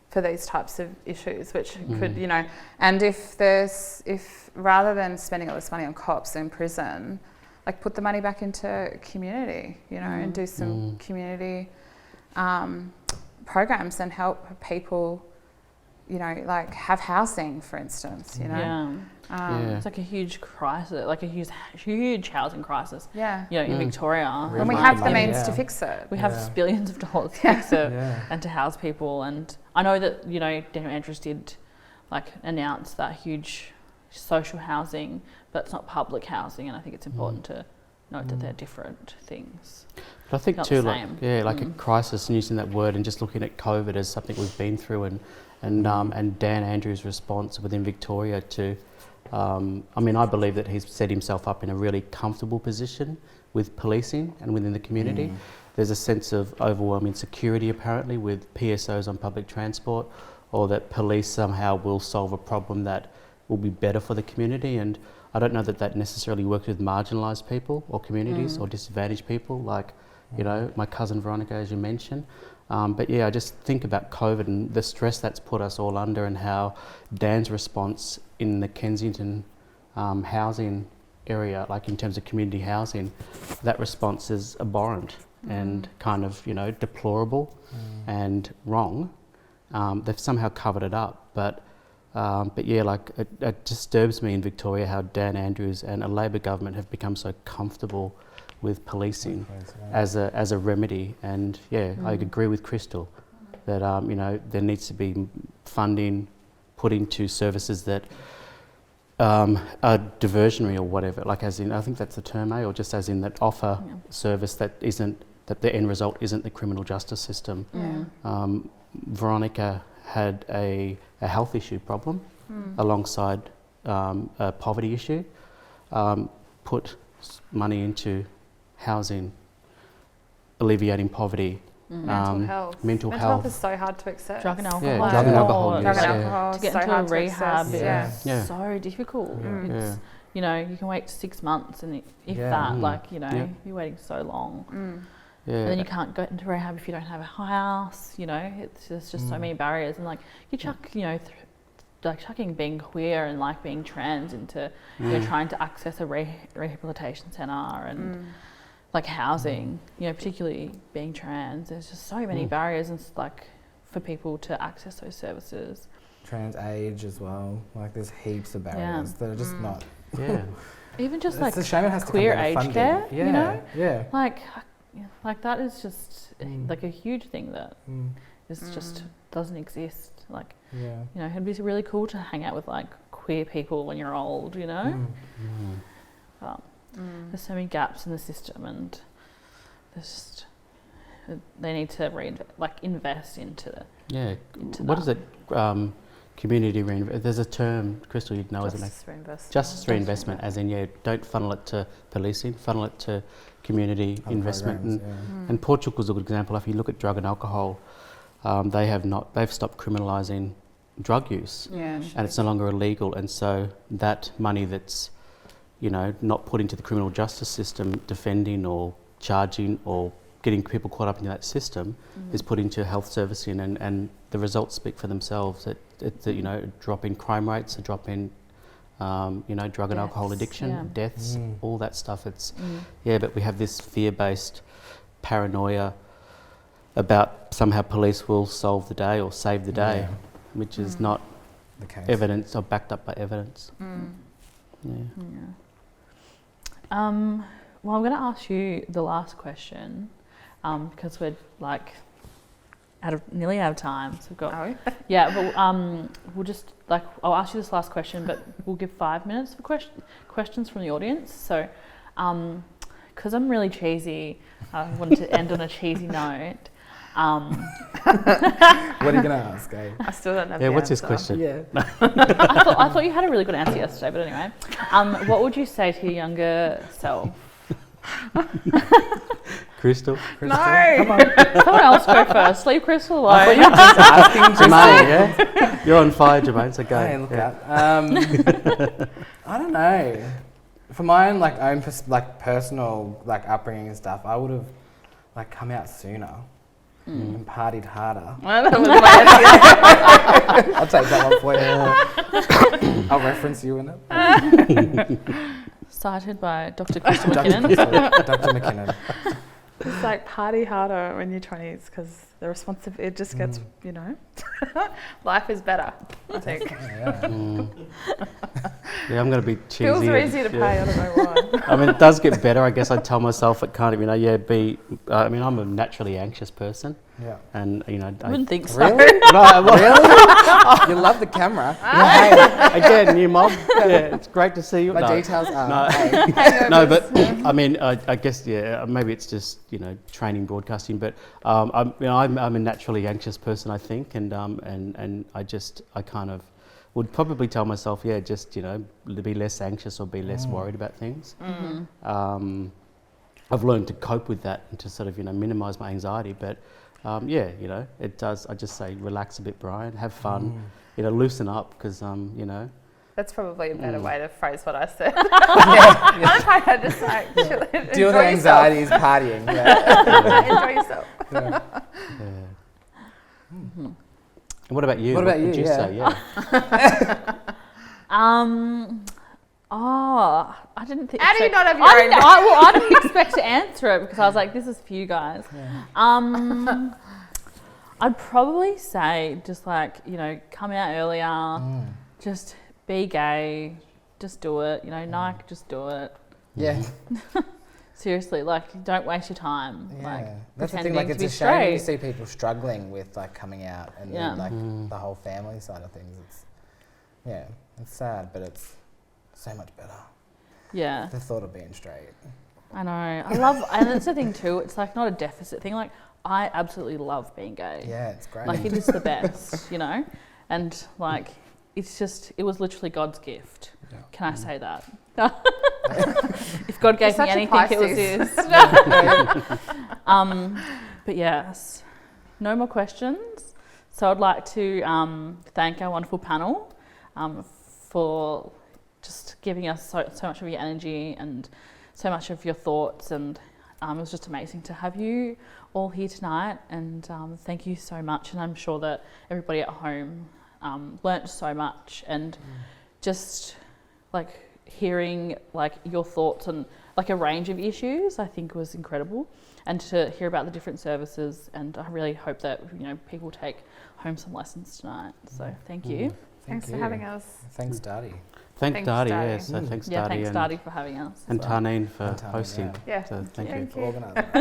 B: for these types of issues, which could, you know, and if rather than spending all this money on cops in prison, like put the money back into community, you know, and do some community programs and help people, you know, like have housing, for instance, you know.
A: It's like a huge crisis, like a huge housing crisis.
B: Yeah.
A: You know, in Victoria.
B: And we have the means to fix it.
A: We have billions of dollars to fix it and to house people. And I know that, you know, Daniel Andrews did like announce that huge social housing, but it's not public housing. And I think it's important to note that they're different things.
D: But I think
A: not
D: too,
A: the
D: like,
A: same.
D: like a crisis, and using that word and just looking at COVID as something we've been through, and Dan Andrews' response within Victoria to, I mean, I believe that he's set himself up in a really comfortable position with policing and within the community. There's a sense of overwhelming security apparently with PSOs on public transport, or that police somehow will solve a problem that will be better for the community. And I don't know that that necessarily works with marginalised people or communities or disadvantaged people, like, you know, my cousin Veronica, as you mentioned. But yeah, I just think about COVID and the stress that's put us all under, and how Dan's response in the Kensington housing area, like in terms of community housing, that response is abhorrent and kind of, you know, deplorable and wrong. They've somehow covered it up, but yeah, like it disturbs me in Victoria how Dan Andrews and a Labor government have become so comfortable with policing as a remedy. And yeah, I agree with Crystal that you know, there needs to be funding put into services that are diversionary or whatever, like as in, I think that's the term, or just as in that offer service that isn't, that the end result isn't the criminal justice system. Veronica had a health issue problem alongside a poverty issue. Put money into housing, alleviating poverty,
B: mental health.
D: Mental
B: health
D: health
B: is so hard to accept.
A: Drug and alcohol.
D: Yeah, drug and alcohol use.
B: Drug and
D: Yeah.
B: alcohol
A: To get
B: so
A: into a
B: hard to
A: rehab
B: access.
A: is so difficult. It's, you know, you can wait 6 months, and if that, like, you know, you're waiting so long. And then you can't go into rehab if you don't have a house, you know, there's just so many barriers. And like, you chuck, you know, like chucking being queer and like being trans into, you know, trying to access a rehabilitation centre and like housing, you know, particularly being trans, there's just so many barriers, and like for people to access those services.
C: Trans age as well, like there's heaps of barriers that are just not.
A: Even just
C: It's
A: like
C: a shame it has to
A: queer
C: come down to
A: age
C: funding.
A: care, you know,
C: Yeah.
A: like that is just like a huge thing that is just doesn't exist. Like, you know, it'd be really cool to hang out with like queer people when you're old, you know. There's so many gaps in the system, and there's just they need to invest into
D: what is it? Community reinvestment. There's a term, Crystal, you'd know, isn't it? Justice reinvestment, as in, don't funnel it to policing, funnel it to community investment. And Portugal's a good example. If you look at drug and alcohol, they've stopped criminalising drug use, and it's no longer illegal. And so that money that's, you know, not put into the criminal justice system, defending or charging or getting people caught up into that system is put into health servicing, and the results speak for themselves. You know, drop in crime rates, a drop in you know, drug and alcohol addiction, deaths, all that stuff. It's but we have this fear-based paranoia about somehow police will solve the day or save the day, which is not
C: The case.
D: evidence or backed up by evidence.
A: Well, I'm going to ask you the last question because we're like nearly out of time. So we've got but we'll just I'll ask you this last question, but we'll give 5 minutes for questions from the audience. So, because I'm really cheesy, I wanted to end on a cheesy note.
C: What are you going to ask, eh?
B: I still don't know. the
D: what's his
B: answer.
D: question?
C: Yeah.
A: I thought you had a really good answer yesterday, but anyway, what would you say to your younger self?
D: Crystal?
B: No.
C: Come on.
A: Someone else go first. Leave Crystal alone.
C: I thought you were just asking
D: Jermaine, yeah? You're on fire, Jermaine, so go.
C: Hey, look out. I don't know. For my own own personal upbringing and stuff, I would have come out sooner and partied harder.
B: That was my answer.
C: I'll take that one for you. I'll reference you in it.
A: Cited by Dr. Crystal McKinnon.
C: Dr. McKinnon.
B: It's like party harder when you're 20s because the responsibility, it just gets, you know, life is better, I think.
C: Yeah.
D: Yeah, I'm going to be cheesy.
B: Bills are easier to pay, I don't know why.
D: I mean, it does get better. I guess I tell myself it kind of, you know, I mean, I'm a naturally anxious person.
C: Yeah.
D: And, you know,
A: I wouldn't think so.
C: Really? Really? You love the camera.
D: Again, new mob. Yeah, it's great to see you.
C: My details are.
D: No. No, but I mean, I guess maybe it's just, you know, training broadcasting. But I'm a naturally anxious person, I think, and I kind of would probably tell myself, just, you know, be less anxious or be less worried about things. I've learned to cope with that and to sort of, you know, minimise my anxiety. But you know, it does. I just say relax a bit, Bryan. Have fun. You know, loosen up because you know.
B: That's probably a better way to phrase what I said. I just like chill,
C: Deal with the anxiety is partying.
B: Enjoy yourself.
D: And what about you?
C: What about
D: would
C: you?
D: you say? Yeah.
A: I didn't think.
B: How do you not have your
A: I
B: own?
A: didn't, I didn't expect to answer it because I was like, "This is for you guys."
C: Yeah.
A: I'd probably say just you know, come out earlier, just be gay, just do it. You know, Nike, just do it.
C: Yeah.
A: Seriously, don't waste your time.
C: Yeah. That's the thing.
A: pretending
C: It's
A: to
C: a
A: be
C: shame when you
A: straight.
C: see people struggling with coming out and then, the whole family side of things. It's sad, but it's so much better.
A: Yeah.
C: The thought of being straight.
A: I know. I love, and it's the thing too. It's not a deficit thing. I absolutely love being gay.
C: Yeah, it's great.
A: It is the best, you know, and it was literally God's gift.
C: Yeah.
A: Can I say that? If God gave me
B: You're such a
A: anything, it was
B: Pisces.
A: his. But yes, no more questions. So I'd like to thank our wonderful panel for just giving us so much of your energy and so much of your thoughts, and it was just amazing to have you all here tonight, and thank you so much. And I'm sure that everybody at home learnt so much, and just hearing your thoughts on a range of issues, I think was incredible, and to hear about the different services. And I really hope that, you know, people take home some lessons tonight. So thank you.
B: Thanks for having us.
C: Thanks, Daddy.
D: Thanks,
B: Thanks,
D: Dadi.
B: Dadi.
D: Yeah, so thanks,
A: Yeah,
D: Dadi.
A: thanks,
D: and,
A: Dadi, for having us.
D: and Tarneen for
C: And Tarneen,
D: hosting.
B: Yeah.
D: So thank you.
B: Thank
C: For
B: you.
C: organising.